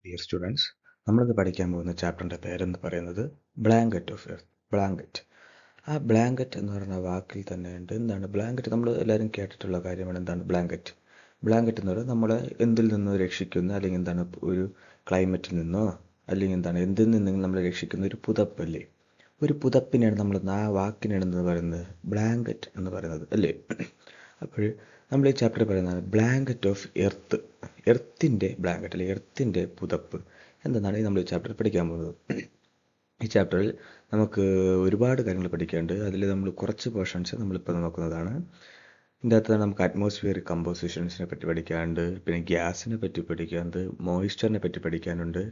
Dear students, നമ്മളിന്ന് പഠിക്കാൻ പോകുന്ന ചാപ്റ്ററിൻ്റെ പേരെന്ന് പറയുന്നത് ബ്ലാങ്കറ്റ് ഓഫ് എർത്ത്. ബ്ലാങ്കറ്റ്. ആ ബ്ലാങ്കറ്റ് എന്ന് പറയുന്ന വാക്കിൽ തന്നെ ഉണ്ട്. എന്താണ് ബ്ലാങ്കറ്റ്? നമ്മൾ എല്ലാവരും കേട്ടിട്ടുള്ള കാര്യമാണ്. എന്താണ് ബ്ലാങ്കറ്റ്? ബ്ലാങ്കറ്റ് എന്ന് പറയുന്നത് നമ്മളെ എന്തിൽ നിന്നോ രക്ഷിക്കുന്ന, അല്ലെങ്കിൽ എന്താണ് ഒരു ക്ലൈമറ്റിൽ നിന്നോ, അല്ലെങ്കിൽ എന്താണ് എന്തിൽ നിന്നും നമ്മളെ രക്ഷിക്കുന്ന ഒരു പുതപ്പല്ലേ? ഒരു പുതപ്പിനെയാണ് നമ്മൾ ആ വാക്കിനാണ് എന്ന് പറയുന്നത് ബ്ലാങ്കറ്റ് എന്ന് പറയുന്നത്, അല്ലേ? അപ്പോൾ നമ്മൾ ഈ ചാപ്റ്ററിൽ പറയുന്നത് ബ്ലാങ്കറ്റ് ഓഫ് എർത്ത്. എർത്തിൻ്റെ ബ്ലാങ്കറ്റ്, അല്ലെങ്കിൽ എർത്തിൻ്റെ പുതപ്പ് എന്തെന്നാണ് നമ്മൾ ഈ ചാപ്റ്ററിൽ പഠിക്കാൻ പോകുന്നത്. ഈ ചാപ്റ്ററിൽ നമുക്ക് ഒരുപാട് കാര്യങ്ങൾ പഠിക്കാനുണ്ട്. അതിൽ നമ്മൾ കുറച്ച് പോർഷൻസ് നമ്മളിപ്പോൾ നോക്കുന്നതാണ്. ഇതിൻ്റെ അകത്ത് നമുക്ക് അറ്റ്മോസ്ഫിയറിക് കമ്പോസിഷൻസിനെ പറ്റി പഠിക്കാനുണ്ട്, പിന്നെ ഗ്യാസിനെ പറ്റി പഠിക്കാനുണ്ട്, മോയിസ്ചറിനെ പറ്റി പഠിക്കാനുണ്ട്.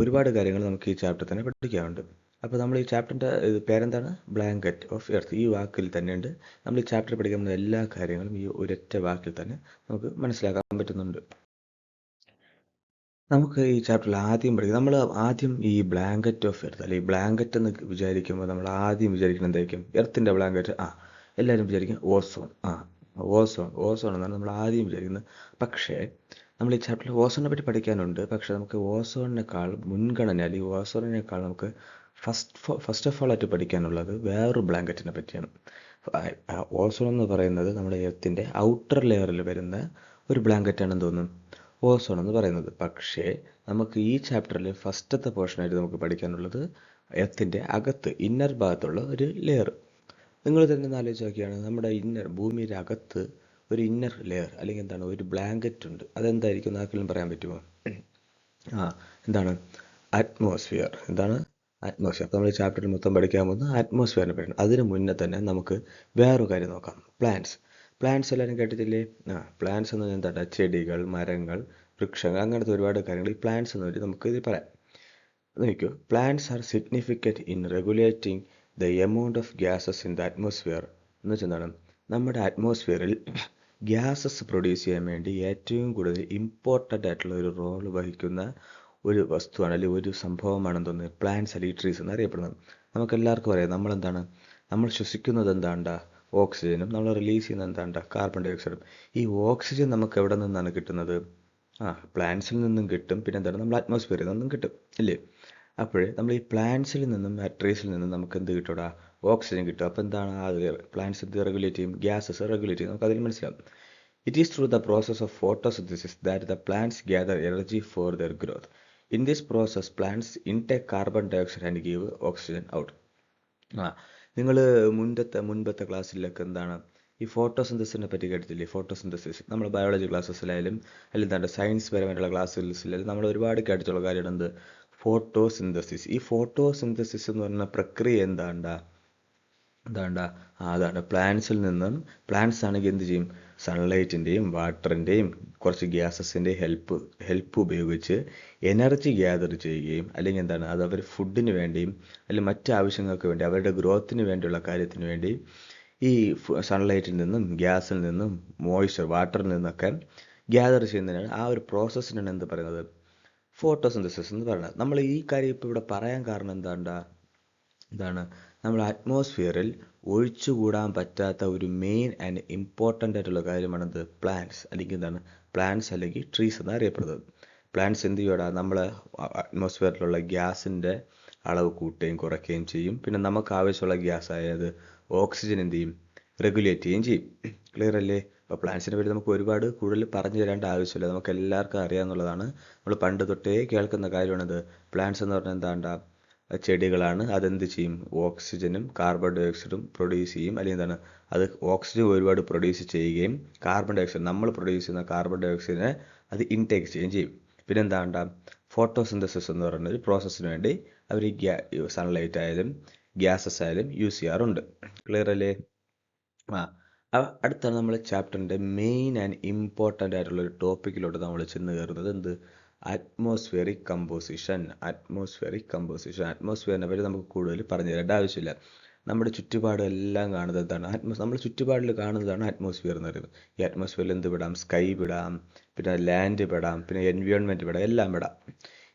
ഒരുപാട് കാര്യങ്ങൾ നമുക്ക് ഈ ചാപ്റ്റർ തന്നെ പഠിക്കാനുണ്ട്. അപ്പോൾ നമ്മൾ ഈ ചാപ്റ്ററിൻ്റെ പേരെന്താണ്? Blanket of earth. ഈ വാക്കിൽ തന്നെയുണ്ട്. നമ്മൾ ഈ ചാപ്റ്റർ പഠിക്കുന്ന എല്ലാ കാര്യങ്ങളും ഈ ഒരൊറ്റ വാക്കിൽ തന്നെ നമുക്ക് മനസ്സിലാക്കാൻ പറ്റുന്നുണ്ട്. നമുക്ക് ഈ ചാപ്റ്ററിൽ ആദ്യം പഠിക്കുക, നമ്മൾ ആദ്യം ഈ ബ്ലാങ്കറ്റ് ഓഫ് എർത്ത്, അല്ലെങ്കിൽ ബ്ലാങ്കറ്റ് എന്ന് വിചാരിക്കുമ്പോൾ നമ്മൾ ആദ്യം വിചാരിക്കുന്നത് എന്തായിരിക്കും? എർത്തിൻ്റെ ബ്ലാങ്കറ്റ്, എല്ലാവരും വിചാരിക്കും ഓസോൺ. ഓസോൺ എന്നാണ് നമ്മൾ ആദ്യം വിചാരിക്കുന്നത്. പക്ഷേ നമ്മൾ ഈ ചാപ്റ്ററിൽ ഓസോണിനെ പറ്റി പഠിക്കാനുണ്ട്. പക്ഷേ നമുക്ക് ഓസോണിനേക്കാൾ മുൻഗണന, അല്ലെങ്കിൽ ഓസോണിനേക്കാൾ നമുക്ക് ഫസ്റ്റ് ഓഫ് ഓൾ ആയിട്ട് പഠിക്കാനുള്ളത് വേറൊരു ബ്ലാങ്കറ്റിനെ പറ്റിയാണ്. ഓസോൺ എന്ന് പറയുന്നത് നമ്മുടെ എർത്തിൻ്റെ ഔട്ടർ ലെയറിൽ വരുന്ന ഒരു ബ്ലാങ്കറ്റാണെന്ന് തോന്നുന്നു ഓസോൺ എന്ന് പറയുന്നത്. പക്ഷേ നമുക്ക് ഈ ചാപ്റ്ററിൽ ഫസ്റ്റത്തെ പോർഷനായിട്ട് നമുക്ക് പഠിക്കാനുള്ളത് എർത്തിൻ്റെ അകത്ത്, ഇന്നർ ഭാഗത്തുള്ള ഒരു ലെയർ. നിങ്ങൾ തന്നെ ഒന്ന് ആലോചിച്ച് നോക്കിയാണ്, നമ്മുടെ ഭൂമിയുടെ അകത്ത് ഒരു ഇന്നർ ലെയർ, അല്ലെങ്കിൽ എന്താണ് ഒരു ബ്ലാങ്കറ്റ് ഉണ്ട്. അതെന്തായിരിക്കും? ആർക്കെങ്കിലും പറയാൻ പറ്റുമോ? എന്താണ്? അറ്റ്മോസ്ഫിയർ. എന്താണ്? അറ്റ്മോസ്ഫിയർ. അപ്പോൾ നമ്മൾ ഈ ചാപ്റ്ററിൽ മൊത്തം പഠിക്കാൻ പോകുന്നത് അറ്റ്മോസ്ഫിയറിനെ പറ്റിയാണ്. അതിന് മുന്നേ തന്നെ നമുക്ക് വേറൊരു കാര്യം നോക്കാം. പ്ലാന്റ്സ് എല്ലാവരും കേട്ടിട്ടില്ലേ? പ്ലാന്റ്സ് എന്ന് പറഞ്ഞാൽ എന്താണ്? ചെടികൾ, മരങ്ങൾ, വൃക്ഷങ്ങൾ, അങ്ങനത്തെ ഒരുപാട് കാര്യങ്ങൾ ഈ പ്ലാന്റ്സ് എന്ന് പറഞ്ഞാൽ നമുക്ക് ഇത് പറയാം. നോക്കൂ, plants are significant in regulating the amount of gases in the atmosphere. എന്ന് വെച്ചാൽ എന്താണ്? നമ്മുടെ അറ്റ്മോസ്ഫിയറിൽ ഗ്യാസസ് പ്രൊഡ്യൂസ് ചെയ്യാൻ വേണ്ടി ഏറ്റവും കൂടുതൽ ഇമ്പോർട്ടൻ്റ് ആയിട്ടുള്ള ഒരു റോൾ വഹിക്കുന്ന ഒരു വസ്തുവാണ്, അല്ലെങ്കിൽ ഒരു സംഭവമാണെന്ന് തോന്നുന്നത് പ്ലാന്റ്സ്, അല്ലെങ്കിൽ ട്രീസ് എന്നറിയപ്പെടുന്നത്. നമുക്കെല്ലാവർക്കും അറിയാം, നമ്മൾ ശ്വസിക്കുന്നത് എന്താണ്ടാ? ഓക്സിജനും. നമ്മൾ റിലീസ് ചെയ്യുന്നത് എന്താണ്ടാ? Carbon dye ഓക്സൈഡും. ഈ ഓക്സിജൻ നമുക്ക് എവിടെ നിന്നാണ് കിട്ടുന്നത്? പ്ലാന്റ്സിൽ നിന്നും കിട്ടും. പിന്നെ എന്താണ്? നമ്മൾ അറ്റ്മോസ്ഫിയറിൽ നിന്നും കിട്ടും, ഇല്ലേ? അപ്പോൾ നമ്മൾ ഈ പ്ലാന്റ്സിൽ നിന്നും ട്രീസിൽ നിന്നും നമുക്ക് എന്ത് കിട്ടൂടാ? ഓക്സിജൻ കിട്ടും. അപ്പോൾ എന്താണ്? പ്ലാന്റ്സ് എന്ത് റെഗുലേറ്റ് ചെയ്യും? ഗ്യാസസ് റെഗുലേറ്റ് ചെയ്യും. നമുക്ക് അതിൽ മനസ്സിലാവും. It is through the process of photosynthesis that the plants gather energy for their growth. In this process, plants intake carbon dioxide and give oxygen out. നിങ്ങൾ മുൻപത്തെ ക്ലാസ്സിലൊക്കെ എന്താണ് ഈ ഫോട്ടോസിന്തസിനെ പറ്റി കേട്ടിട്ടില്ലേ? ഫോട്ടോസിന്തസിസ് നമ്മൾ ബയോളജി ക്ലാസ്സസിലായാലും അല്ലെങ്കിൽ എന്താണ് സയൻസ് പരമായിട്ടുള്ള ക്ലാസ്സസിലായാലും നമ്മൾ ഒരുപാട് കേട്ടിട്ടുള്ള കാര്യമാണ് എന്ത്? ഫോട്ടോസിന്തസിസ്. ഈ ഫോട്ടോസിന്തസിസ് എന്ന് പറയുന്ന പ്രക്രിയ എന്താണ്ടാ? അതാണ് പ്ലാന്റ്സിൽ നിന്നും. പ്ലാന്റ്സ് ആണെങ്കിൽ എന്ത് ചെയ്യും? സൺലൈറ്റിൻ്റെയും വാട്ടറിൻ്റെയും കുറച്ച് ഗ്യാസസിൻ്റെ ഹെൽപ്പ് ഉപയോഗിച്ച് എനർജി ഗ്യാദർ ചെയ്യുകയും, അല്ലെങ്കിൽ എന്താണ് അത് അവർ ഫുഡിന് വേണ്ടിയും അല്ലെങ്കിൽ മറ്റ് ആവശ്യങ്ങൾക്ക് വേണ്ടി, അവരുടെ ഗ്രോത്തിന് വേണ്ടിയുള്ള കാര്യത്തിന് വേണ്ടി ഈ സൺലൈറ്റിൽ നിന്നും ഗ്യാസിൽ നിന്നും മോയ്സ്ചർ വാട്ടറിൽ നിന്നൊക്കെ ഗ്യാദർ ചെയ്യുന്നതിനാണ്. ആ ഒരു പ്രോസസ്സിനാണ് എന്ത് പറയുന്നത്? ഫോട്ടോസിന്തസിസ് എന്ന് പറയുന്നത്. നമ്മൾ ഈ കാര്യം ഇപ്പോൾ ഇവിടെ പറയാൻ കാരണം എന്താണ്? നമ്മുടെ അറ്റ്മോസ്ഫിയറിൽ ഒഴിച്ചുകൂടാൻ പറ്റാത്ത ഒരു മെയിൻ ആൻഡ് ഇമ്പോർട്ടൻ്റ് ആയിട്ടുള്ള കാര്യമാണത് പ്ലാന്റ്സ്, അല്ലെങ്കിൽ എന്താണ്? പ്ലാന്റ്സ് അല്ലെങ്കിൽ ട്രീസ് എന്നറിയപ്പെടുന്നത്. പ്ലാന്റ്സ് എന്ത് ചെയ്യൂടാ? നമ്മളെ അറ്റ്മോസ്ഫിയറിലുള്ള ഗ്യാസിൻ്റെ അളവ് കൂട്ടുകയും കുറയ്ക്കുകയും ചെയ്യും. പിന്നെ നമുക്ക് ആവശ്യമുള്ള ഗ്യാസ് ആയത് ഓക്സിജൻ എന്ത് ചെയ്യും? റെഗുലേറ്റ് ചെയ്യുകയും ചെയ്യും. ക്ലിയർ അല്ലേ? അപ്പോൾ പ്ലാന്റ്സിനെ പറ്റി നമുക്ക് ഒരുപാട് കൂടുതൽ പറഞ്ഞു തരേണ്ട ആവശ്യമില്ല, നമുക്ക് എല്ലാവർക്കും അറിയാമെന്നുള്ളതാണ്. നമ്മൾ പണ്ട് തൊട്ടേ കേൾക്കുന്ന കാര്യമാണിത്. പ്ലാന്റ്സ് എന്ന് പറഞ്ഞാൽ എന്താണ്ടാ? ചെടികളാണ്. അതെന്ത് ചെയ്യും? ഓക്സിജനും കാർബൺ ഡൈ ഓക്സൈഡും പ്രൊഡ്യൂസ് ചെയ്യും. അല്ലെങ്കിൽ എന്താണ്? അത് ഓക്സിജൻ ഒരുപാട് പ്രൊഡ്യൂസ് ചെയ്യുകയും കാർബൺ ഡൈ ഓക്സൈഡ്, നമ്മൾ പ്രൊഡ്യൂസ് ചെയ്യുന്ന കാർബൺ ഡൈ ഓക്സൈഡിനെ അത് ഇൻടേക്ക് ചെയ്യുകയും ചെയ്യും. പിന്നെ എന്താണ്ടാ? ഫോട്ടോസിന്തസിസ് എന്ന് പറയുന്ന ഒരു പ്രോസസ്സിന് വേണ്ടി അവർ ഈ സൺലൈറ്റ് ആയാലും ഗ്യാസസ് ആയാലും യൂസ് ചെയ്യാറുണ്ട്. ക്ലിയർ അല്ലേ? അടുത്താണ് നമ്മൾ ചാപ്റ്ററിൻ്റെ മെയിൻ ആൻഡ് ഇമ്പോർട്ടൻ്റ് ആയിട്ടുള്ള ഒരു ടോപ്പിക്കിലോട്ട് നമ്മൾ ചെന്ന് കയറുന്നത്. എന്ത്? Atmospheric composition. അറ്റ്മോസ്ഫിയറിനെ പറ്റി നമുക്ക് കൂടുതൽ പറഞ്ഞു തരേണ്ട ആവശ്യമില്ല. നമ്മുടെ ചുറ്റുപാടെല്ലാം കാണുന്നത് എന്താണ്? നമ്മൾ ചുറ്റുപാടിൽ കാണുന്നതാണ് അറ്റ്മോസ്ഫിയർ എന്ന് പറയുന്നത്. ഈ അറ്റ്മോസ്ഫിയറിൽ എന്ത് വിടാം? സ്കൈ വിടാം, പിന്നെ ലാൻഡ് വിടാം, പിന്നെ എൻവയോൺമെൻറ്റ് വിടാം, എല്ലാം വിടാം.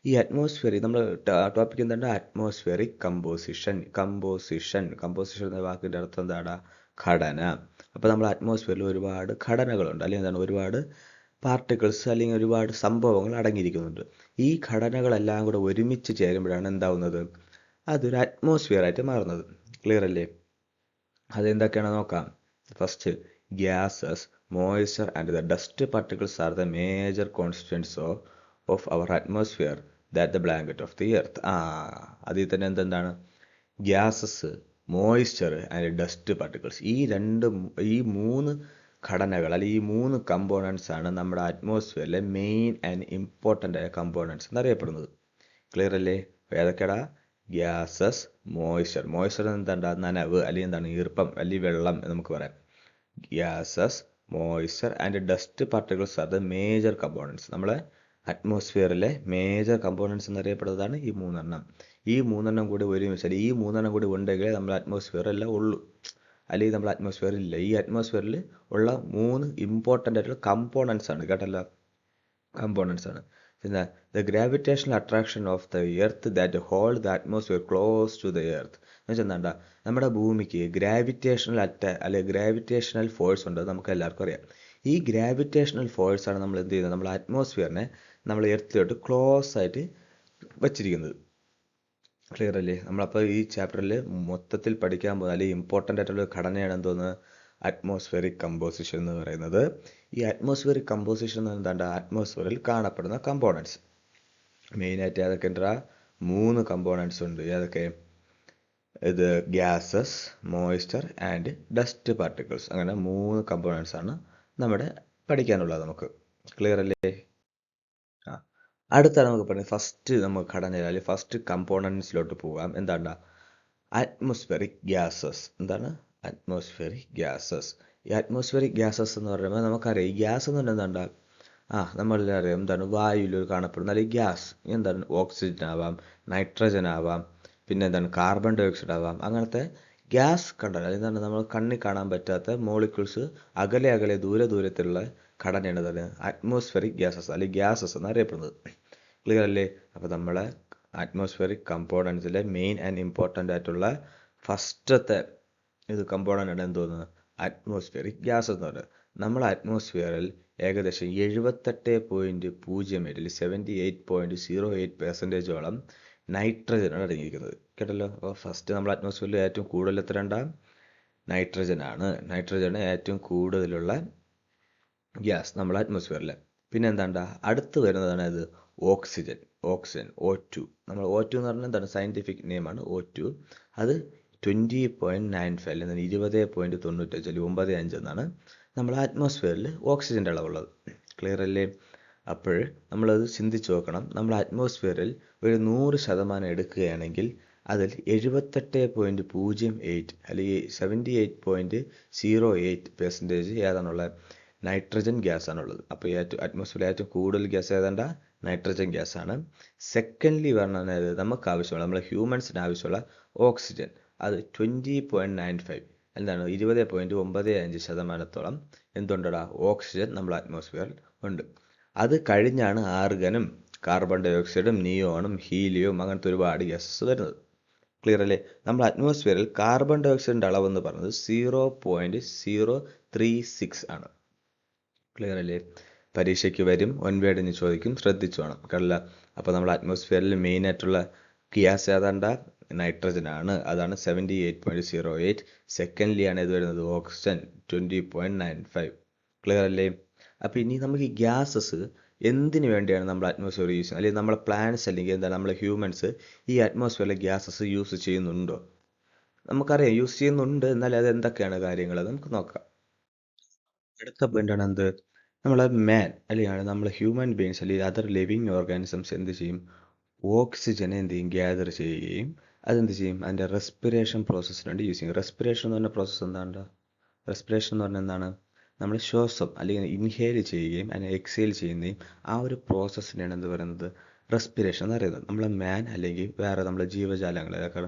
ഈ അറ്റ്മോസ്ഫിയർ, നമ്മൾ ടോപ്പിക് എന്താണ്? അറ്റ്മോസ്ഫിയറിക് കമ്പോസിഷൻ എന്ന വാക്കിൻ്റെ അർത്ഥം എന്താടാ? ഘടന. അപ്പോൾ നമ്മൾ അറ്റ്മോസ്ഫിയറിൽ ഒരുപാട് ഘടനകളുണ്ട്, അല്ലെങ്കിൽ എന്താണ്? ഒരുപാട് പാർട്ടിക്കിൾസ് അല്ലെങ്കിൽ ഒരുപാട് സംഭവങ്ങൾ അടങ്ങിയിരിക്കുന്നുണ്ട്. ഈ ഘടനകളെല്ലാം കൂടെ ഒരുമിച്ച് ചേരുമ്പോഴാണ് എന്താവുന്നത്, അതൊരു അറ്റ്മോസ്ഫിയർ ആയിട്ട് മാറുന്നത്. ക്ലിയർ അല്ലേ? അതെന്തൊക്കെയാണെന്ന് നോക്കാം. First, gases, moisture and the dust particles are the major constituents of our atmosphere that the blanket of the earth. അതിൽ തന്നെ എന്താണ്, gases, moisture and dust particles, ഈ മൂന്ന് ഘടനകൾ അല്ലെങ്കിൽ ഈ മൂന്ന് കമ്പോണൻസ് ആണ് നമ്മുടെ അറ്റ്മോസ്ഫിയറിലെ മെയിൻ ആൻഡ് ഇമ്പോർട്ടൻ്റ് ആയ കമ്പോണൻസ് എന്നറിയപ്പെടുന്നത്. ക്ലിയർ അല്ലേ? ഏതൊക്കെയാടാ? ഗ്യാസസ്, മോയ്സ്ചർ എന്താ, നനവ് അല്ലെങ്കിൽ എന്താണ്, ഈർപ്പം അല്ലെങ്കിൽ വെള്ളം എന്ന് നമുക്ക് പറയാം. Gases, moisture and dust particles are the major components. നമ്മളെ അറ്റ്മോസ്ഫിയറിലെ മേജർ കമ്പോണൻസ് എന്നറിയപ്പെടുന്നതാണ് ഈ മൂന്നെണ്ണം. ഈ മൂന്നെണ്ണം കൂടി ഒരുമിച്ചാൽ, ഈ മൂന്നെണ്ണം കൂടി ഉണ്ടെങ്കിലേ നമ്മുടെ അറ്റ്മോസ്ഫിയർ എല്ലാം ഉള്ളൂ, അല്ലെങ്കിൽ നമ്മുടെ അറ്റ്മോസ്ഫിയർ ഇല്ല. ഈ അറ്റ്മോസ്ഫിയറിൽ ഉള്ള മൂന്ന് ഇമ്പോർട്ടൻ്റ് ആയിട്ടുള്ള കമ്പോണൻസ് ആണ്, കേട്ടല്ലോ, കമ്പോണൻസ് ആണ്. പിന്നെ the gravitational attraction of the earth that hold the atmosphere close to the earth. എന്ന് വെച്ചാൽ എന്താ, നമ്മുടെ ഭൂമിക്ക് ഗ്രാവിറ്റേഷണൽ ഫോഴ്സ് ഉണ്ട്, നമുക്ക് എല്ലാവർക്കും അറിയാം. ഈ ഗ്രാവിറ്റേഷണൽ ഫോഴ്സ് ആണ് നമ്മൾ എന്ത് ചെയ്യുന്നത്, നമ്മുടെ അറ്റ്മോസ്ഫിയറിനെ നമ്മൾ എർത്തിലോട്ട് ക്ലോസ് ആയിട്ട് വച്ചിരിക്കുന്നത്. ക്ലിയർ അല്ലേ? നമ്മളപ്പോൾ ഈ ചാപ്റ്ററിൽ മൊത്തത്തിൽ പഠിക്കാൻ പോകുന്ന അല്ലെങ്കിൽ ഇമ്പോർട്ടൻ്റ് ആയിട്ടുള്ള ഘടനയാണ് എന്തോന്ന്, അറ്റ്മോസ്ഫിയറിക് കമ്പോസിഷൻ എന്ന് പറയുന്നത്. ഈ അറ്റ്മോസ്ഫിയറിക് കമ്പോസിഷൻ എന്താണ്ട്, അറ്റ്മോസ്ഫിയറിൽ കാണപ്പെടുന്ന കമ്പോണൻസ് മെയിനായിട്ട് ഏതൊക്കെ ഉണ്ടാ, മൂന്ന് കമ്പോണൻസ് ഉണ്ട്. ഏതൊക്കെ? ഇത് gases, moisture and dust particles. അങ്ങനെ മൂന്ന് കമ്പോണൻസ് ആണ് നമ്മുടെ പഠിക്കാനുള്ളത് നമുക്ക്. ക്ലിയർ അല്ലേ? അടുത്താണ് നമുക്ക് പറയുന്നത്, ഫസ്റ്റ് നമുക്ക് ഘടന അല്ലെങ്കിൽ ഫസ്റ്റ് കമ്പോണൻസിലോട്ട് പോകാം. എന്താണ്? Atmospheric gases. എന്താണ്? Atmospheric gases. ഈ അറ്റ്മോസ്ഫിയറിക് ഗ്യാസസ് എന്ന് പറയുമ്പോൾ നമുക്കറിയാം, ഈ ഗ്യാസ് എന്ന് പറഞ്ഞാൽ എന്താ, നമ്മളെല്ലാം അറിയാം എന്താണ്, വായുവിൽ കാണപ്പെടുന്ന അല്ലെങ്കിൽ ഗ്യാസ്. എന്താണ്? ഓക്സിജൻ ആവാം, നൈട്രജൻ ആവാം, പിന്നെ എന്താണ്, കാർബൺ ഡൈ ഓക്സൈഡ് ആവാം. അങ്ങനത്തെ ഗ്യാസ് കണ്ടാൽ എന്താണ്, നമ്മൾ കണ്ണിൽ കാണാൻ പറ്റാത്ത മോളിക്യൂൾസ് അകലെ ദൂരത്തിലുള്ള ഘടനയാണ് എന്താണ്, അറ്റ്മോസ്ഫിയറിക് ഗ്യാസസ് അല്ലെങ്കിൽ ഗ്യാസസ് എന്നറിയപ്പെടുന്നത്. ക്ലിയർ അല്ലേ? അപ്പോൾ നമ്മളെ അറ്റ്മോസ്ഫിയറിക് കമ്പോണൻസിലെ മെയിൻ ആൻഡ് ഇമ്പോർട്ടൻ്റ് ആയിട്ടുള്ള ഫസ്റ്റത്തെ കമ്പോണൻ്റ് ആണ് എന്തോന്ന്, അറ്റ്മോസ്ഫിയറിക് ഗ്യാസ് എന്ന് പറയുന്നത്. നമ്മളെ അറ്റ്മോസ്ഫിയറിൽ ഏകദേശം 78.08 78.08% നൈട്രജനാണ് അടങ്ങിയിരിക്കുന്നത്. കേട്ടല്ലോ? അപ്പോൾ ഫസ്റ്റ് നമ്മൾ അറ്റ്മോസ്ഫിയറിൽ ഏറ്റവും കൂടുതൽ എത്ര ഉണ്ടാകും, നൈട്രജൻ ആണ്. നൈട്രജൻ ഏറ്റവും കൂടുതലുള്ള ഗ്യാസ് നമ്മളെ അറ്റ്മോസ്ഫിയറിൽ. പിന്നെ എന്താണ്ടാ, അടുത്ത് വരുന്നതാണ് ഇത് ഓക്സിജൻ. O2. നമ്മൾ O2 എന്ന് പറഞ്ഞാൽ എന്താണ്, സയൻറ്റിഫിക് നെയിമാണ് O2. അത് 20.95 അല്ലെങ്കിൽ 20.95 അല്ലെങ്കിൽ 95 എന്നാണ് നമ്മളെ അറ്റ്മോസ്ഫിയറിൽ ഓക്സിജൻ്റെ അളവുള്ളത്. ക്ലിയർ അല്ലേ? അപ്പോൾ നമ്മളത് ചിന്തിച്ച് നോക്കണം. നമ്മൾ അറ്റ്മോസ്ഫിയറിൽ ഒരു 100% എടുക്കുകയാണെങ്കിൽ അതിൽ 78.08 അല്ലെങ്കിൽ 78.08% ഏതാണുള്ളത്, നൈട്രജൻ ഗ്യാസ് ആണുള്ളത്. അപ്പോൾ അറ്റ്മോസ്ഫിയറിൽ ഏറ്റവും കൂടുതൽ ഗ്യാസ് ഏതാണ്ടാ, നൈട്രജൻ ഗ്യാസ് ആണ്. സെക്കൻഡ്ലി പറഞ്ഞത് നമുക്ക് ആവശ്യമുള്ള, നമ്മുടെ ഹ്യൂമൻസിന് ആവശ്യമുള്ള ഓക്സിജൻ, അത് 20.95 എന്താണ്, 20.95% എന്തുണ്ടടാ, ഓക്സിജൻ നമ്മുടെ അറ്റ്മോസ്ഫിയറിൽ ഉണ്ട്. അത് കഴിഞ്ഞാണ് ആർഗനും കാർബൺ ഡൈ ഓക്സൈഡും നിയോണും ഹീലിയവും അങ്ങനത്തെ ഒരുപാട് ഗ്യാസസ് വരുന്നത്. ക്ലിയർ അല്ലേ? നമ്മുടെ അറ്റ്മോസ്ഫിയറിൽ കാർബൺ ഡൈ ഓക്സൈഡിൻ്റെ അളവെന്ന് പറയുന്നത് 0.036 ആണ്. ക്ലിയർ അല്ലേ? പരീക്ഷയ്ക്ക് വരും, ഒൻവേഡിന് ചോദിക്കും, ശ്രദ്ധിച്ചു വേണം കേട്ടില്ല. അപ്പോൾ നമ്മുടെ അറ്റ്മോസ്ഫിയറിൽ മെയിൻ ആയിട്ടുള്ള ഗ്യാസ് ഏതാണ്ടാ, നൈട്രജൻ ആണ്. അതാണ് 78.08. സെക്കൻഡ്ലി ആണ് ഇത് വരുന്നത് ഓക്സിജൻ 20.95. ക്ലിയർ അല്ലേ? അപ്പോൾ ഇനി നമുക്ക് ഈ ഗ്യാസസ് എന്തിനു വേണ്ടിയാണ് നമ്മൾ അറ്റ്മോസ്ഫിയർ യൂസ് ചെയ്യുന്നത്, അല്ലെങ്കിൽ നമ്മളെ പ്ലാന്റ്സ് അല്ലെങ്കിൽ എന്താണ് നമ്മളെ ഹ്യൂമൻസ് ഈ അറ്റ്മോസ്ഫിയറിലെ ഗ്യാസസ് യൂസ് ചെയ്യുന്നുണ്ടോ? നമുക്കറിയാം യൂസ് ചെയ്യുന്നുണ്ട്, എന്നാൽ അത് എന്തൊക്കെയാണ് കാര്യങ്ങൾ നമുക്ക് നോക്കാം. അടുത്ത പോയിന്റാണ് എന്ത്, നമ്മളെ അല്ലെങ്കിൽ നമ്മളെ ഹ്യൂമൻ ബീങ്സ് അല്ലെങ്കിൽ അതർ ലിവിങ് ഓർഗാനിസംസ് എന്ത് ചെയ്യും, ഓക്സിജനെ എന്ത് ചെയ്യും, ഗ്യാദർ ചെയ്യുകയും അതെന്ത് ചെയ്യും, അതിൻ്റെ റെസ്പിറേഷൻ പ്രോസസ്സിന് വേണ്ടി യൂസ് ചെയ്യും. റെസ്പിറേഷൻ എന്ന് പറഞ്ഞ പ്രോസസ്സ് എന്താണ്, റെസ്പിറേഷൻ എന്ന് പറഞ്ഞാൽ എന്താണ്, നമ്മൾ ശ്വാസം അല്ലെങ്കിൽ ഇൻഹേൽ ചെയ്യുകയും അതിനെ എക്സേൽ ചെയ്യുകയും ആ ഒരു പ്രോസസ്സിനെയാണ് എന്ത് പറയുന്നത്, റെസ്പിറേഷൻ എന്ന് പറയുന്നത്. നമ്മളെ അല്ലെങ്കിൽ വേറെ നമ്മളെ ജീവജാലങ്ങൾ, അതൊക്കെ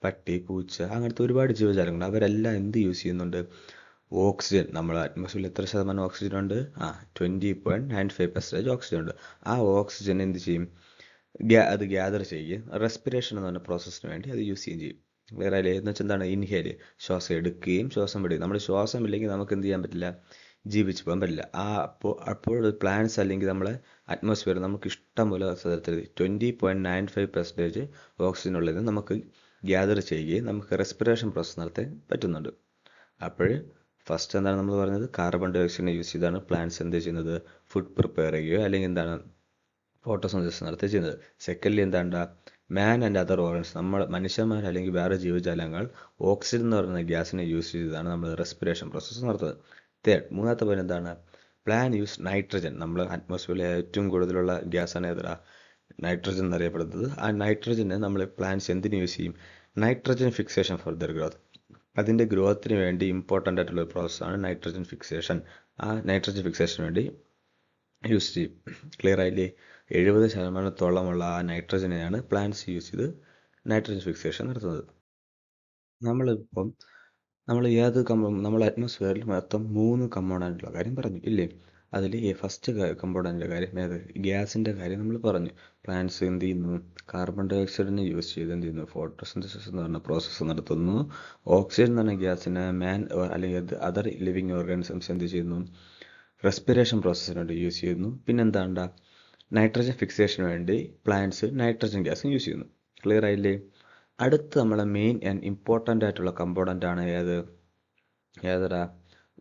പട്ടി, പൂച്ച, അങ്ങനത്തെ ഒരുപാട് ജീവജാലങ്ങൾ, അവരെല്ലാം എന്ത് യൂസ് ചെയ്യുന്നുണ്ട്, ഓക്സിജൻ. നമ്മുടെ അറ്റ്മോസ്ഫിയറിൽ എത്ര ശതമാനം ഓക്സിജൻ ഉണ്ട്, 20.95% ഓക്സിജൻ ഉണ്ട്. ആ ഓക്സിജൻ എന്ത് ചെയ്യും, അത് ഗ്യാദർ ചെയ്യുകയും റെസ്പിറേഷൻ എന്ന് പറഞ്ഞ പ്രോസസ്സിന് വേണ്ടി അത് യൂസ് ചെയ്യുകയും ചെയ്യും. ക്ലിയർ ആയില്ലേ? എന്ന് വെച്ചാൽ എന്താണ്, ഇൻഹേൽ, ശ്വാസം എടുക്കുകയും ശ്വാസം വിടുകയും. നമ്മൾ ശ്വാസം ഇല്ലെങ്കിൽ നമുക്ക് എന്ത് ചെയ്യാൻ പറ്റില്ല, ജീവിച്ചു പോകാൻ പറ്റില്ല. അപ്പോൾ പ്ലാന്റ്സ് അല്ലെങ്കിൽ നമ്മളെ അറ്റ്മോസ്ഫിയർ നമുക്ക് ഇഷ്ടം പോലെ സ്ഥലത്തിൽ 20.95% ഓക്സിജൻ ഉള്ളത് നമുക്ക് ഗ്യാദർ ചെയ്യുകയും നമുക്ക് റെസ്പിറേഷൻ പ്രോസസ്സ് നടത്താൻ പറ്റുന്നുണ്ട്. അപ്പോൾ ഫസ്റ്റ് എന്താണ് നമ്മൾ പറഞ്ഞത്, കാർബൺ ഡൈ ഓക്സൈഡിനെ യൂസ് ചെയ്താണ് പ്ലാന്റ്സ് എന്ത് ചെയ്യുന്നത്, ഫുഡ് പ്രിപ്പയർ ചെയ്യുകയോ അല്ലെങ്കിൽ എന്താണ് ഫോട്ടോസിന്തസിസ് നടത്തുക ചെയ്യുന്നത്. സെക്കൻഡ്ലി എന്താണ്ട, മാൻ ആൻഡ് അതർ ഓർഗൻസ്, നമ്മൾ മനുഷ്യന്മാർ അല്ലെങ്കിൽ വേറെ ജീവജാലങ്ങൾ ഓക്സിജൻ എന്ന് പറയുന്ന ഗ്യാസിനെ യൂസ് ചെയ്താണ് നമ്മൾ റെസ്പിറേഷൻ പ്രോസസ്സ് നടത്തുന്നത്. മൂന്നാമത്തെ പോയിന്റ് എന്താണ്, പ്ലാൻ യൂസ് നൈട്രജൻ. നമ്മൾ അറ്റ്മോസ്ഫിയറിലെ ഏറ്റവും കൂടുതലുള്ള ഗ്യാസാണ് ഏതാ, നൈട്രജൻ എന്നറിയപ്പെടുന്നത്. ആ നൈട്രജനെ നമ്മൾ പ്ലാന്റ്സ് എന്തിനു യൂസ് ചെയ്യും, nitrogen fixation for their growth. അതിൻ്റെ ഗ്രോത്തിന് വേണ്ടി ഇമ്പോർട്ടൻ്റ് ആയിട്ടുള്ള ഒരു പ്രോസസ്സാണ് നൈട്രജൻ ഫിക്സേഷൻ. ആ നൈട്രജൻ ഫിക്സേഷന് വേണ്ടി യൂസ് ചെയ്യും. ക്ലിയർ ആയില്ലേ? 70% ആ നൈട്രജനെയാണ് പ്ലാന്റ്സ് യൂസ് ചെയ്ത് നൈട്രജൻ ഫിക്സേഷൻ നടത്തുന്നത്. നമ്മളിപ്പം നമ്മൾ അറ്റ്മോസ്ഫിയറിൽ മൊത്തം 3 കമ്പോണൻ്റുള്ള കാര്യം പറഞ്ഞു ഇല്ലേ? അതിൽ ഫസ്റ്റ് കമ്പോണൻ്റിൻ്റെ കാര്യം ഏത്, ഗ്യാസിൻ്റെ കാര്യം നമ്മൾ പറഞ്ഞു. പ്ലാന്റ്സ് എന്ത് ചെയ്യുന്നു, കാർബൺ ഡൈ ഓക്സൈഡിനെ യൂസ് ചെയ്ത് എന്ത് ചെയ്യുന്നു, ഫോട്ടോസിന്തസിസ് എന്ന് പറഞ്ഞ പ്രോസസ്സ് നടത്തുന്നു. ഓക്സിജൻ എന്ന് പറഞ്ഞ ഗ്യാസിനെ അല്ലെങ്കിൽ അതർ ലിവിങ് ഓർഗാനിസംസ് എന്ത് ചെയ്യുന്നു, റെസ്പിറേഷൻ പ്രോസസ്സിന് വേണ്ടി യൂസ് ചെയ്യുന്നു. പിന്നെന്താണ്ട, നൈട്രജൻ ഫിക്സേഷന് വേണ്ടി പ്ലാന്റ്സ് നൈട്രജൻ ഗ്യാസ് യൂസ് ചെയ്യുന്നു. ക്ലിയർ ആയില്ലേ? അടുത്ത് നമ്മളെ മെയിൻ ആൻഡ് ഇമ്പോർട്ടൻ്റ് ആയിട്ടുള്ള കമ്പോണൻ്റ് ആണ് ഏതൊരാ,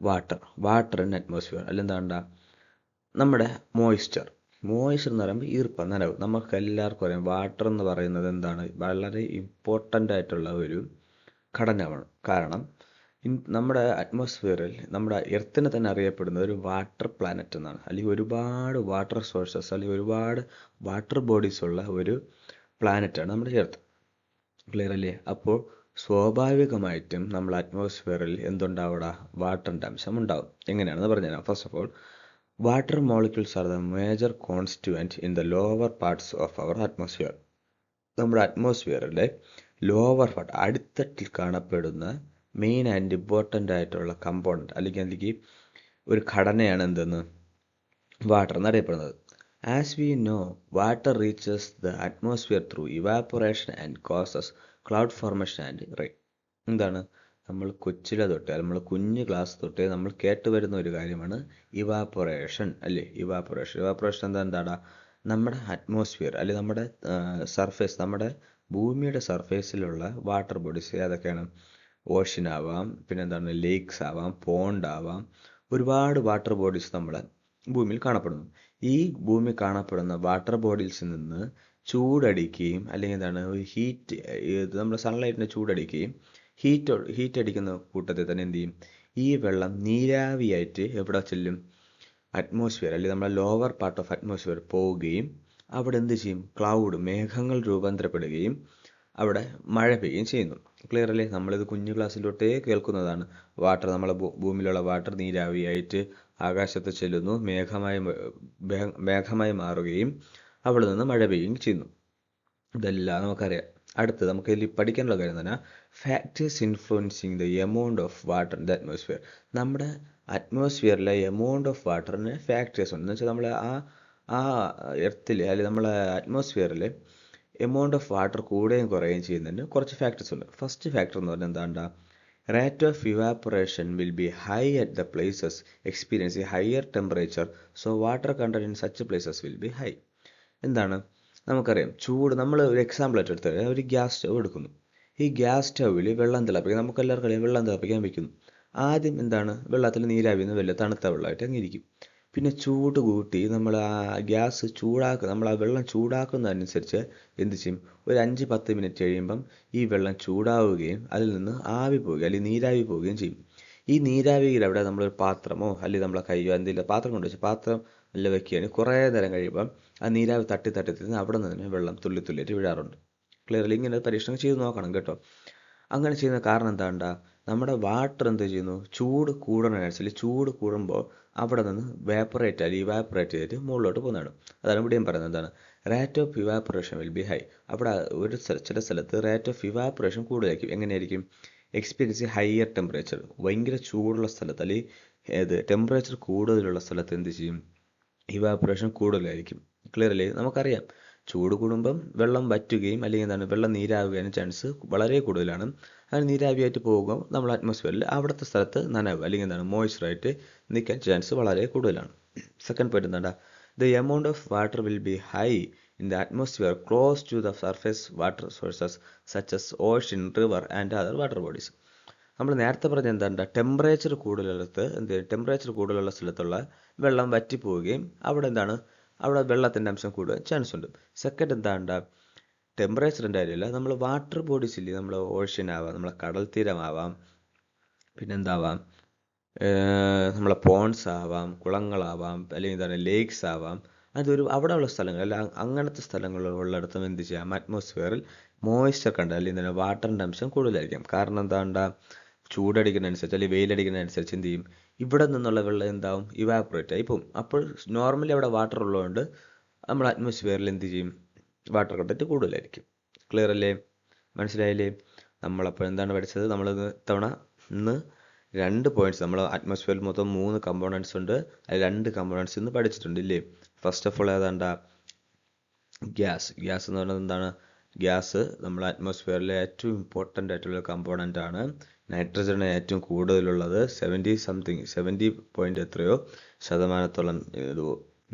വാട്ടർ ഇൻ അറ്റ്മോസ്ഫിയർ. അല്ലെന്താണ്ട, നമ്മുടെ മോയ്സ്ചർ എന്ന് പറയുമ്പോൾ ഈർപ്പം, നനവ്. നമുക്ക് എല്ലാവർക്കും അറിയാം വാട്ടർ എന്ന് പറയുന്നത് എന്താണ്, വളരെ ഇമ്പോർട്ടൻ്റ് ആയിട്ടുള്ള ഒരു ഘടകമാണ്. കാരണം നമ്മുടെ അറ്റ്മോസ്ഫിയറിൽ നമ്മുടെ എർത്തിനെ തന്നെ അറിയപ്പെടുന്നത് ഒരു വാട്ടർ പ്ലാനറ്റ് എന്നാണ്. അല്ലെങ്കിൽ ഒരുപാട് വാട്ടർ സോഴ്സസ് അല്ലെങ്കിൽ ഒരുപാട് വാട്ടർ ബോഡീസ് ഉള്ള ഒരു പ്ലാനറ്റാണ് നമ്മുടെ എർത്ത്. ക്ലിയർ അല്ലേ? അപ്പോൾ സ്വാഭാവികമായിട്ടും നമ്മൾ അറ്റ്മോസ്ഫിയറിൽ എന്തുണ്ടാവുക, വാട്ടറിൻ്റെ അംശം ഉണ്ടാവും. എങ്ങനെയാണെന്ന് പറഞ്ഞുതരാം. First of all, water molecules are the major constituent in the lower parts of our atmosphere. നമ്മുടെ അറ്റ്മോസ്ഫിയറിലെ ലോവർ പാർട്ട്, അടിത്തട്ടിൽ കാണപ്പെടുന്ന മെയിൻ ആൻഡ് ഇമ്പോർട്ടൻ്റ് ആയിട്ടുള്ള കമ്പോണൻറ്റ് അല്ലെങ്കിൽ ഒരു ഘടനയാണ് എന്തെന്ന്, വാട്ടർ എന്നറിയപ്പെടുന്നത്. As we know, water reaches the atmosphere through evaporation and causes cloud formation and rain. എന്താണ്, നമ്മൾ കൊച്ചിലെ തൊട്ടേ, നമ്മൾ കുഞ്ഞ് ക്ലാസ് തൊട്ടേ നമ്മൾ കേട്ടുവരുന്ന ഒരു കാര്യമാണ് ഇവാപ്പറേഷൻ അല്ലേ? ഇവാപ്പറേഷൻ എന്താണ്, നമ്മുടെ അറ്റ്മോസ്ഫിയർ അല്ലെങ്കിൽ നമ്മുടെ സർഫേസ്, നമ്മുടെ ഭൂമിയുടെ സർഫേസിലുള്ള വാട്ടർ ബോഡീസ് ഏതൊക്കെയാണ്, ഓഷ്യൻ ആവാം, പിന്നെന്താണ് ലേക്സ് ആവാം, പോണ്ട് ആവാം, ഒരുപാട് വാട്ടർ ബോഡീസ് നമ്മുടെ ഭൂമിയിൽ കാണപ്പെടുന്നു. ഈ ഭൂമി കാണപ്പെടുന്ന വാട്ടർ ബോഡീസിൽ നിന്ന് ചൂടടിക്കുകയും അല്ലെങ്കിൽ എന്താണ് ഒരു ഹീറ്റ്, നമ്മുടെ സൺലൈറ്റിനെ ചൂടടിക്കുകയും ഹീറ്റ് അടിക്കുന്ന കൂട്ടത്തിൽ തന്നെ എന്ത് ചെയ്യും, ഈ വെള്ളം നീരാവിയായിട്ട് എവിടെ ചെല്ലും, അറ്റ്മോസ്ഫിയർ അല്ലെങ്കിൽ നമ്മുടെ ലോവർ പാർട്ട് ഓഫ് അറ്റ്മോസ്ഫിയർ പോവുകയും അവിടെ എന്ത് ചെയ്യും, മേഘങ്ങൾ രൂപാന്തരപ്പെടുകയും അവിടെ മഴ പെയ്യുകയും ചെയ്യുന്നു. ക്ലിയർ അല്ലേ? നമ്മളിത് കുഞ്ഞു ക്ലാസ്സിലോട്ടേ കേൾക്കുന്നതാണ്. വാട്ടർ, നമ്മളെ ഭൂമിയിലുള്ള വാട്ടർ നീരാവിയായിട്ട് ആകാശത്ത് ചെല്ലുന്നു, മേഘമായി മാറുകയും അവിടെ നിന്ന് മഴ പെയ്യുകയും ചെയ്യുന്നു. ഇതെല്ലാം നമുക്കറിയാം. അടുത്ത് നമുക്ക് ഇതിൽ പഠിക്കാനുള്ള കാര്യം തന്നെ factors influencing the amount of water in the atmosphere. നമ്മുടെ അറ്റ്മോസ്ഫിയറിലെ എമൗണ്ട് ഓഫ് വാട്ടറിന് ഫാക്ടേഴ്സ് ഉണ്ട്. എന്ന് വെച്ചാൽ നമ്മൾ ആ എർത്തിൽ അല്ലെങ്കിൽ നമ്മളെ അറ്റ്മോസ്ഫിയറിൽ എമൗണ്ട് ഓഫ് വാട്ടർ കൂടുകയും കുറയുകയും ചെയ്യുന്നതിന് കുറച്ച് ഫാക്ടേഴ്സ് ഉണ്ട്. ഫസ്റ്റ് ഫാക്ടർ എന്ന് പറഞ്ഞാൽ എന്താണ്ടാ, rate of evaporation will be high at the places experience higher temperature, so water content in such places will be high. എന്താണ്, നമുക്കറിയാം ചൂട്, നമ്മൾ ഒരു എക്സാമ്പിൾ ആയിട്ട് എടുത്ത് ഒരു ഗ്യാസ് സ്റ്റവ് എടുക്കുന്നു. ഈ ഗ്യാസ് സ്റ്റൗവിൽ വെള്ളം തിളപ്പിക്കാൻ, നമുക്ക് എല്ലാവർക്കും അറിയാം വെള്ളം തിളപ്പിക്കാൻ വെക്കുന്നു. ആദ്യം എന്താണ്, വെള്ളത്തിൽ നീരാവിന്ന് വലിയ തണുത്ത വെള്ളമായിട്ട് അങ്ങിരിക്കും. പിന്നെ ചൂട് കൂട്ടി നമ്മൾ ആ ഗ്യാസ് നമ്മൾ ആ വെള്ളം ചൂടാക്കുന്നതനുസരിച്ച് എന്ത് ചെയ്യും, ഒരു 5-10 മിനിറ്റ് കഴിയുമ്പം ഈ വെള്ളം ചൂടാവുകയും അതിൽ നിന്ന് ആവി പോവുകയും അല്ലെങ്കിൽ നീരാവി പോവുകയും ചെയ്യും. ഈ നീരാവിയിൽ അവിടെ നമ്മളൊരു പാത്രമോ അല്ലെങ്കിൽ നമ്മളെ കയ്യോ എന്തെങ്കിലും പാത്രം കൊണ്ട് വെച്ച് പാത്രം അല്ല വെക്കുകയാണെങ്കിൽ കുറേ നേരം കഴിയുമ്പം ആ നീരാവി തട്ടി അവിടെ നിന്ന് തന്നെ വെള്ളം തുള്ളിയായിട്ട് വീഴാറുണ്ട്. ക്ലിയർലി ഇങ്ങനെ പരീക്ഷണം ചെയ്ത് നോക്കണം കേട്ടോ. അങ്ങനെ ചെയ്യുന്ന കാരണം എന്താണ്ടാ, നമ്മുടെ വാട്ടർ എന്ത് ചെയ്യുന്നു, ചൂട് കൂടുന്നതിനനുസരിച്ച് ചൂട് കൂടുമ്പോൾ അവിടെ നിന്ന് ഇവാപ്പറേറ്റ് ചെയ്തിട്ട് മുകളിലോട്ട് പോകുന്നതാണ്. അതാണ് ഇവിടെയും പറയുന്നത്. എന്താണ്, rate of evaporation will be high. അവിടെ ചില സ്ഥലത്ത് റേറ്റ് ഓഫ് ഇവാപ്പറേഷൻ കൂടുതലായിരിക്കും. എങ്ങനെയായിരിക്കും, എക്സ്പീരിയൻസ് ഹയർ ടെമ്പറേച്ചർ, ഭയങ്കര ചൂടുള്ള സ്ഥലത്ത് അല്ലെങ്കിൽ ടെമ്പറേച്ചർ കൂടുതലുള്ള സ്ഥലത്ത് എന്ത് ചെയ്യും, ഇവാപ്പറേഷൻ കൂടുതലായിരിക്കും. ക്ലിയർ അല്ലേ? നമുക്കറിയാം ചൂട് കൂടുമ്പം വെള്ളം വറ്റുകയും അല്ലെങ്കിൽ എന്താണ് വെള്ളം നീരാവുകയും ചാൻസ് വളരെ കൂടുതലാണ്. അങ്ങനെ നീരാവിയായിട്ട് പോകുമ്പോൾ നമ്മൾ അറ്റ്മോസ്ഫിയറിൽ അവിടുത്തെ സ്ഥലത്ത് നനവ് അല്ലെങ്കിൽ എന്താണ് മോയ്സ്ചറായിട്ട് നിൽക്കാൻ ചാൻസ് വളരെ കൂടുതലാണ്. സെക്കൻഡ് പോയിന്റ് എന്താണ്, the amount of water will be high in the atmosphere close to the surface water sources such as ocean, river and other water bodies. നമ്മൾ നേരത്തെ പറഞ്ഞ എന്താ, ടെമ്പറേച്ചർ കൂടുതലുള്ള സ്ഥലത്തുള്ള വെള്ളം വറ്റിപ്പോവുകയും അവിടെ എന്താണ് അവിടെ വെള്ളത്തിൻ്റെ അംശം കൂടുക ചാൻസ് ഉണ്ട്. സെക്കൻഡ് എന്താ, ടെമ്പറേച്ചറിൻ്റെ കാര്യമല്ല, നമ്മൾ വാട്ടർ ബോഡീസ് ഇല്ലേ, നമ്മൾ ഓഷ്യൻ ആവാം, നമ്മളെ കടൽ തീരമാവാം, പിന്നെന്താവാം, നമ്മളെ പോൺസ് ആവാം, കുളങ്ങളാവാം, അല്ലെങ്കിൽ എന്താണ് ലേക്സ് ആവാം. അവിടെയുള്ള സ്ഥലങ്ങൾ അല്ല, അങ്ങനത്തെ സ്ഥലങ്ങളുള്ളിടത്തും എന്ത് ചെയ്യാം, അറ്റ്മോസ്ഫിയറിൽ മോയ്സ്ചർ കണ്ട അല്ലെങ്കിൽ എന്താണ് വാട്ടറിൻ്റെ അംശം കൂടുതലായിരിക്കും. കാരണം എന്താ, ചൂടടിക്കുന്നതനുസരിച്ച് അല്ലെങ്കിൽ വെയിലടിക്കുന്നതനുസരിച്ച് എന്ത് ചെയ്യും, ഇവിടെ നിന്നുള്ള വെള്ളം എന്താവും, ഇവാപറേറ്റ് ആയി പോകും. അപ്പോൾ നോർമലി അവിടെ വാട്ടർ ഉള്ളതുകൊണ്ട് നമ്മൾ അറ്റ്മോസ്ഫിയറിൽ എന്ത് ചെയ്യും, വാട്ടർ കണ്ടന്റ് കൂടുതലായിരിക്കും. ക്ലിയർ അല്ലേ, മനസ്സിലായില്ലേ? നമ്മളപ്പോൾ എന്താണ് പഠിച്ചത്, നമ്മൾ ഇന്ന് 2 പോയിന്റ്സ്, നമ്മൾ അറ്റ്മോസ്ഫിയറിൽ മൊത്തം 3 കമ്പോണൻസ് ഉണ്ട്, അതിൽ 2 കമ്പോണൻസ് ഇന്ന് പഠിച്ചിട്ടുണ്ട് ഇല്ലേ. ഫസ്റ്റ് ഓഫ് ഓൾ ഏതാണ്ട ഗ്യാസ് എന്ന് പറയുന്നത് എന്താണ്, ഗ്യാസ് നമ്മൾ അറ്റ്മോസ്ഫിയറിലെ ഏറ്റവും ഇമ്പോർട്ടൻ്റ് ആയിട്ടുള്ള കമ്പോണൻ്റ് ആണ്. നൈട്രജനാണ് ഏറ്റവും കൂടുതലുള്ളത്, 70 പോയിന്റ് എത്രയോ ശതമാനത്തോളം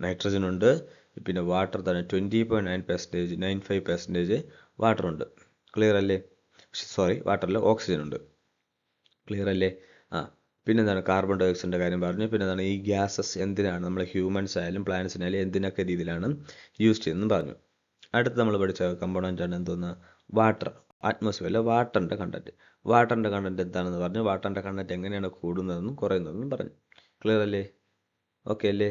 നൈട്രജൻ ഉണ്ട്. പിന്നെ വാട്ടർ തന്നെ 95% വാട്ടർ ഉണ്ട്. ക്ലിയർ അല്ലേ? വാട്ടറിൽ ഓക്സിജൻ ഉണ്ട്. ക്ലിയർ അല്ലേ? പിന്നെന്താണ്, കാർബൺ ഡൈ ഓക്സൈഡിൻ്റെ കാര്യം പറഞ്ഞു. പിന്നെന്താണ്, ഈ ഗ്യാസസ് എന്തിനാണ് നമ്മൾ ഹ്യൂമൻസ് ആയാലും പ്ലാന്റ്സിനായാലും എന്തിനൊക്കെ രീതിയിലാണ് യൂസ് ചെയ്യുന്നതെന്ന് പറഞ്ഞു. അടുത്ത് നമ്മൾ പഠിച്ച കമ്പോണൻ്റ് ആണ് എന്തോന്ന്, വാട്ടർ. അറ്റ്മോസ്ഫിയറിലെ വാട്ടറിൻ്റെ കണ്ടന്റ് എന്താണെന്ന് പറഞ്ഞു. വാട്ടറിൻ്റെ കണ്ടന്റ് എങ്ങനെയാണ് കൂടുന്നതെന്നും കുറയുന്നതെന്നും പറഞ്ഞു. ക്ലിയർ അല്ലേ? ഓക്കെ അല്ലേ?